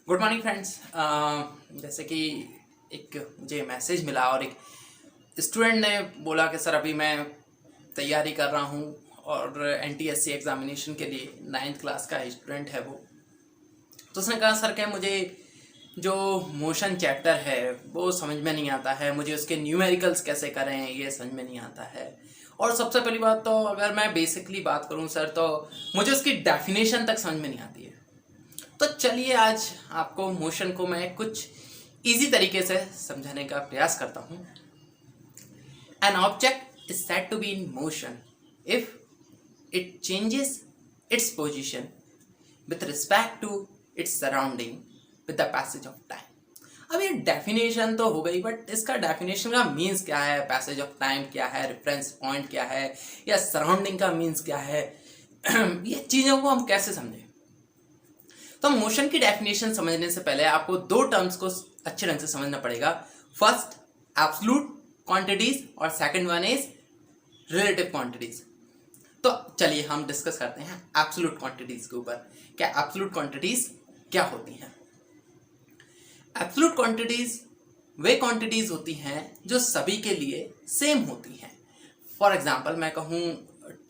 Good morning friends. जैसे कि एक मुझे मैसेज मिला और एक स्टूडेंट ने बोला कि सर अभी मैं तैयारी कर रहा हूँ और एनटीएससी एग्जामिनेशन के लिए 9th क्लास का स्टूडेंट है वो। तो उसने कहा सर क्या मुझे जो मोशन चैप्टर है वो समझ में नहीं आता है, मुझे उसके न्यूमेरिकल्स कैसे करें ये समझ में नहीं आता है। और सबसे पहली बात तो अगर मैं बेसिकली बात करूँ सर तो मुझे उसकी डेफिनेशन तक समझ में नहीं आती है। तो चलिए आज आपको मोशन को मैं कुछ इजी तरीके से समझाने का प्रयास करता हूँ। An object is said to be in motion if it changes its position with respect to its surrounding with the passage of time. अब ये डेफिनेशन तो हो गई, बट इसका डेफिनेशन का मीन्स क्या है, पैसेज ऑफ टाइम क्या है, रेफरेंस पॉइंट क्या है, या सराउंडिंग का मीन्स क्या है, ये चीज़ों को हम कैसे समझें। तो मोशन की डेफिनेशन समझने से पहले आपको दो टर्म्स को अच्छे ढंग से समझना पड़ेगा। फर्स्ट एब्सोल्यूट क्वांटिटीज और second one is relative quantities. तो चलिए हम डिस्कस करते हैं एब्सोल्यूट क्वांटिटीज के ऊपर। क्या एब्सोल्यूट क्वांटिटीज क्या होती हैं? एब्सोल्यूट क्वांटिटीज वे क्वांटिटीज होती हैं जो सभी के लिए सेम होती हैं। फॉर एग्जाम्पल मैं कहूँ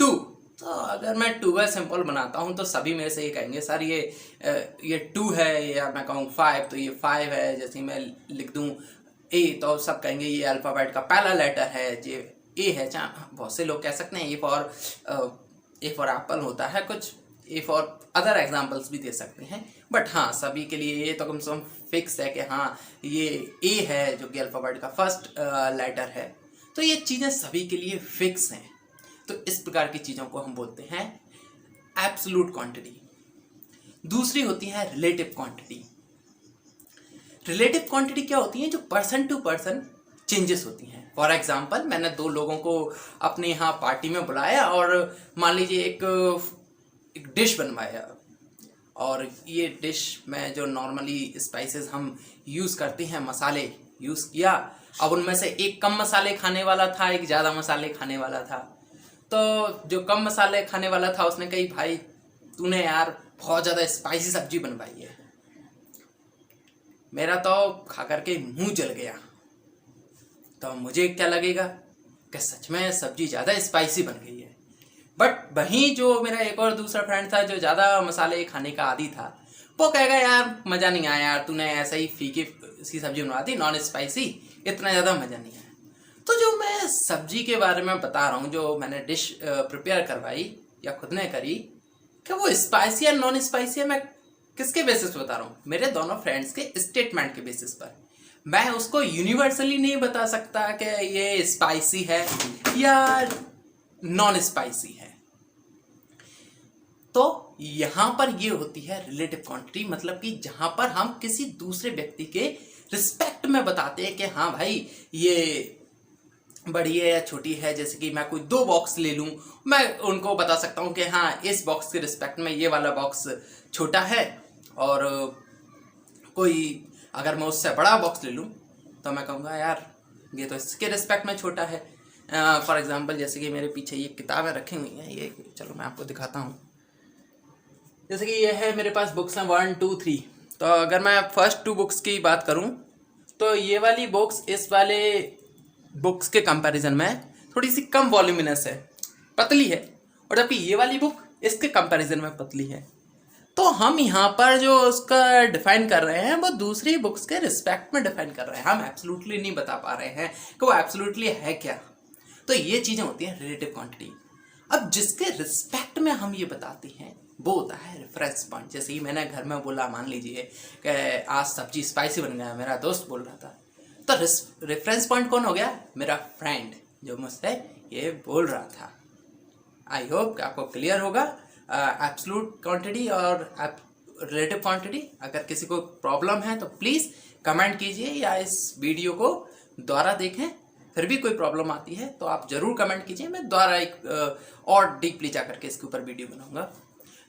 2, तो अगर मैं 2 का सिंपल बनाता हूँ तो सभी मेरे से ये कहेंगे सर ये 2 है, या मैं कहूँ 5 तो ये 5 है। जैसे मैं लिख दूँ ए तो सब कहेंगे ये अल्फ़ाबेट का पहला लेटर है, ये ए है। बहुत से लोग कह सकते हैं ए फॉर एप्पल होता है, कुछ ए फॉर अदर एग्जाम्पल्स भी दे सकते हैं। बट हाँ, सभी के लिए ये तो कम से कम फिक्स है कि हाँ ये ए है जो कि अल्फ़ाबेट का फर्स्ट लेटर है। तो ये चीज़ें सभी के लिए फिक्स हैं। तो इस प्रकार की चीज़ों को हम बोलते हैं एब्सोल्यूट क्वांटिटी। दूसरी होती है रिलेटिव क्वांटिटी। रिलेटिव क्वांटिटी क्या होती है? जो पर्सन टू पर्सन चेंजेस होती हैं। फॉर एग्जाम्पल मैंने 2 लोगों को अपने यहाँ पार्टी में बुलाया और मान लीजिए एक डिश बनवाया, और ये डिश में जो नॉर्मली स्पाइसेस हम यूज़ करते हैं, मसाले यूज़ किया। अब उनमें से एक कम मसाले खाने वाला था, एक ज़्यादा मसाले खाने वाला था। तो जो कम मसाले खाने वाला था उसने कही भाई तूने यार बहुत ज़्यादा स्पाइसी सब्जी बनवाई है। मेरा तो खा करके मुंह जल गया। तो मुझे क्या लगेगा कि सच में सब्जी ज़्यादा स्पाइसी बन गई है। बट वहीं जो मेरा एक और दूसरा फ्रेंड था जो ज़्यादा मसाले खाने का आदी था, वो कहेगा यार मज़ा नहीं आया यार, तूने ऐसा ही फीकी सी सब्जी बनवा दी, नॉन स्पाइसी, इतना ज़्यादा मज़ा नहीं आया। तो जो मैं सब्जी के बारे में बता रहा हूँ, जो मैंने डिश प्रिपेयर करवाई या खुद ने करी, क्या वो स्पाइसी या नॉन स्पाइसी है, मैं किसके बेसिस पे बता रहा हूँ? मेरे दोनों फ्रेंड्स के स्टेटमेंट के बेसिस पर। मैं उसको यूनिवर्सली नहीं बता सकता कि ये स्पाइसी है या नॉन स्पाइसी है। तो यहाँ पर ये होती है रिलेटिव क्वांटिटी, मतलब कि जहाँ पर हम किसी दूसरे व्यक्ति के रिस्पेक्ट में बताते हैं कि हाँ भाई ये बड़ी है या छोटी है। जैसे कि मैं कोई 2 बॉक्स ले लूँ, मैं उनको बता सकता हूँ कि हाँ इस बॉक्स के रिस्पेक्ट में ये वाला बॉक्स छोटा है, और कोई अगर मैं उससे बड़ा बॉक्स ले लूँ तो मैं कहूँगा यार ये तो इसके रिस्पेक्ट में छोटा है। फॉर एग्जांपल जैसे कि मेरे पीछे ये किताबें रखी हुई हैं, ये चलो मैं आपको दिखाता हूँ। जैसे कि ये है मेरे पास बुक्स हैं 1 2 3। तो अगर मैं फर्स्ट 2 बुक्स की बात करूँ तो ये वाली बुक्स इस वाले बुक्स के कंपैरिजन में थोड़ी सी कम वॉल्यूमिनस है, पतली है, और जबकि ये वाली बुक इसके कंपैरिजन में पतली है। तो हम यहाँ पर जो उसका डिफाइन कर रहे हैं वो दूसरी बुक्स के रिस्पेक्ट में डिफाइन कर रहे हैं। हम एब्सोल्युटली नहीं बता पा रहे हैं कि वो एब्सोल्युटली है क्या। तो ये चीज़ें होती हैं रिलेटिव क्वांटिटी। अब जिसके रिस्पेक्ट में हम ये बताते हैं वो होता है रेफरेंस पॉइंट। जैसे कि मैंने घर में बोला, मान लीजिए कि आज सब्जी स्पाइसी बन गया, मेरा दोस्त बोल रहा था, तो रेफरेंस पॉइंट कौन हो गया? मेरा फ्रेंड जो मुझसे ये बोल रहा था। आई होप आपको क्लियर होगा एब्सोल्यूट क्वांटिटी और रिलेटिव क्वांटिटी। अगर किसी को प्रॉब्लम है तो प्लीज़ कमेंट कीजिए या इस वीडियो को दोबारा देखें। फिर भी कोई प्रॉब्लम आती है तो आप ज़रूर कमेंट कीजिए, मैं दोबारा एक और डीपली जा करके इसके ऊपर वीडियो बनाऊंगा।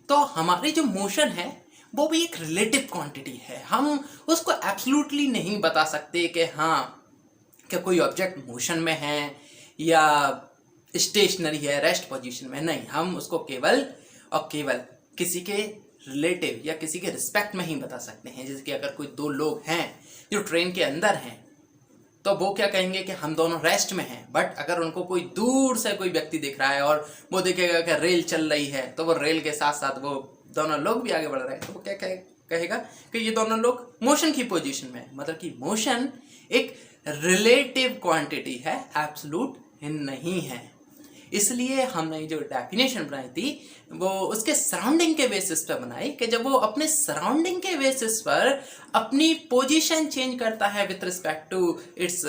तो हमारी जो मोशन है वो भी एक रिलेटिव क्वांटिटी है। हम उसको एब्सोल्युटली नहीं बता सकते कि हाँ क्या कोई ऑब्जेक्ट मोशन में है या स्टेशनरी है, रेस्ट पोजीशन में। नहीं, हम उसको केवल और केवल किसी के रिलेटिव या किसी के रिस्पेक्ट में ही बता सकते हैं। जैसे कि अगर कोई दो लोग हैं जो ट्रेन के अंदर हैं तो वो क्या कहेंगे कि हम दोनों रेस्ट में हैं, बट अगर उनको कोई दूर से कोई व्यक्ति दिख रहा है और वो देखेगा कि रेल चल रही है तो वो रेल के साथ साथ वो दोनों लोग भी आगे बढ़ रहे हैं, तो वो क्या कहेगा कि ये दोनों लोग मोशन की पोजीशन में है। मतलब कि मोशन एक रिलेटिव क्वांटिटी है, एब्सोल्यूट नहीं है। इसलिए हमने जो डेफिनेशन बनाई थी वो उसके सराउंडिंग के बेसिस पर बनाई कि जब वो अपने सराउंडिंग के बेसिस पर अपनी पोजीशन चेंज करता है with respect to its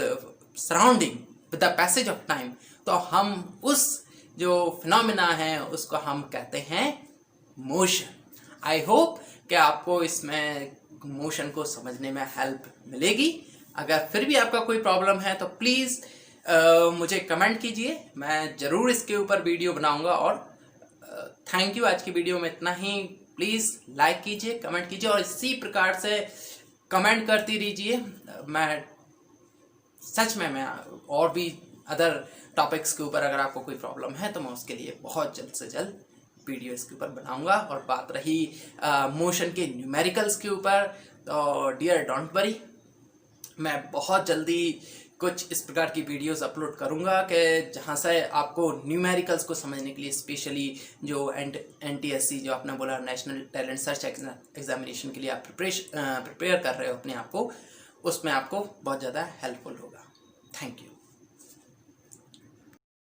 surrounding with the passage of time, तो हम उस जो फिनोमिना है उसको हम कहते हैं मोशन। आई होप कि आपको इसमें मोशन को समझने में हेल्प मिलेगी। अगर फिर भी आपका कोई प्रॉब्लम है तो प्लीज़ मुझे कमेंट कीजिए, मैं ज़रूर इसके ऊपर वीडियो बनाऊंगा। और थैंक यू, आज की वीडियो में इतना ही। प्लीज़ लाइक कीजिए, कमेंट कीजिए और इसी प्रकार से कमेंट करती रहिए। मैं सच में मैं और भी अदर टॉपिक्स के ऊपर अगर आपको कोई प्रॉब्लम है तो मैं उसके लिए बहुत जल्द से जल्द वीडियो इसके ऊपर बनाऊंगा। और बात रही मोशन के न्यूमेरिकल्स के ऊपर, तो डियर डोंट वरी, मैं बहुत जल्दी कुछ इस प्रकार की वीडियोस अपलोड करूंगा कि जहां से आपको न्यूमेरिकल्स को समझने के लिए, स्पेशली जो NTSC जो आपने बोला नेशनल टैलेंट सर्च एग्जामिनेशन के लिए आप प्रिपेयर कर रहे हो अपने आप को, उसमें आपको बहुत ज़्यादा हेल्पफुल होगा। Thank you.